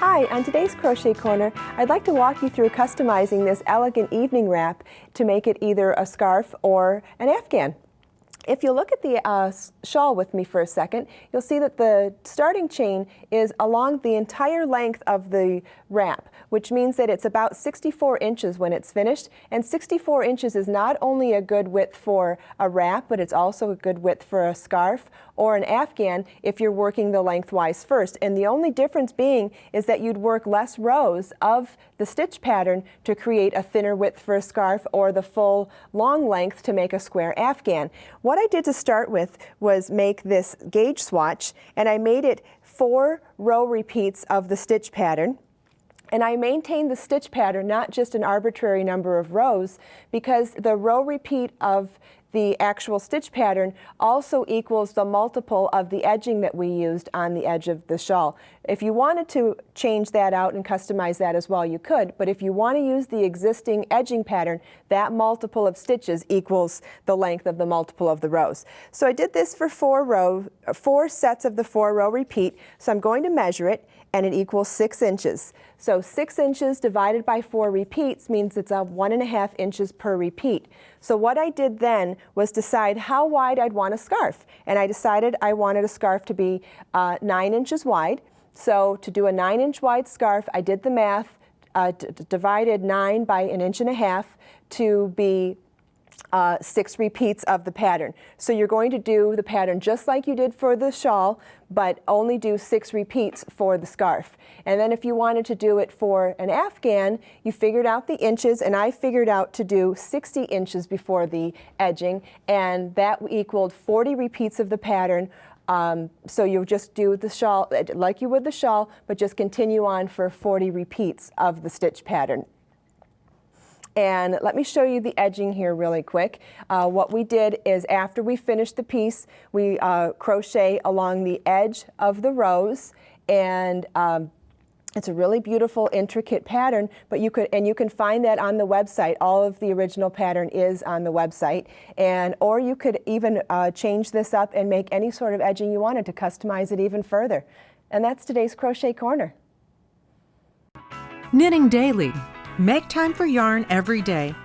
Hi, on today's Crochet Corner, I'd like to walk you through customizing this elegant evening wrap to make it either a scarf or an afghan. If you look at the shawl with me for a second, you'll see that the starting chain is along the entire length of the wrap, which means that it's about 64 inches when it's finished. And 64 inches is not only a good width for a wrap, but it's also a good width for a scarf or an afghan if you're working the lengthwise first. And the only difference being is that you'd work less rows of the stitch pattern to create a thinner width for a scarf or the full long length to make a square afghan. What I did to start with was make this gauge swatch, and I made it 4 row repeats of the stitch pattern. And I maintained the stitch pattern, not just an arbitrary number of rows, because the row repeat of the actual stitch pattern also equals the multiple of the edging that we used on the edge of the shawl. If you wanted to change that out and customize that as well, you could, but if you want to use the existing edging pattern, that multiple of stitches equals the length of the multiple of the rows. So I did this for 4 sets of the 4 row repeat, so I'm going to measure it, and it equals 6 inches. So 6 inches divided by 4 repeats means it's 1.5 inches per repeat. So what I did then was decide how wide I'd want a scarf. And I decided I wanted a scarf to be 9 inches wide. So to do a 9-inch wide scarf, I did the math, divided 9 by 1.5 inches to be 6 repeats of the pattern. So you're going to do the pattern just like you did for the shawl, but only do 6 repeats for the scarf. And then if you wanted to do it for an afghan, you figured out the inches, and I figured out to do 60 inches before the edging, and that equaled 40 repeats of the pattern. So you'll just do the shawl like you would the shawl, but just continue on for 40 repeats of the stitch pattern. And let me show you the edging here really quick. What we did is after we finished the piece, we crochet along the edge of the rows, and it's a really beautiful, intricate pattern, but you can find that on the website. All of the original pattern is on the website, or you could even change this up and make any sort of edging you wanted to customize it even further. And that's today's Crochet Corner. Knitting Daily. Make time for yarn every day.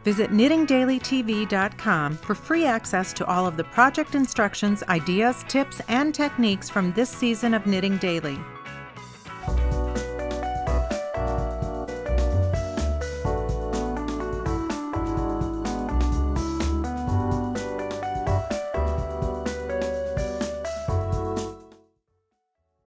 Visit knittingdailytv.com for free access to all of the project instructions, ideas, tips, and techniques from this season of Knitting Daily.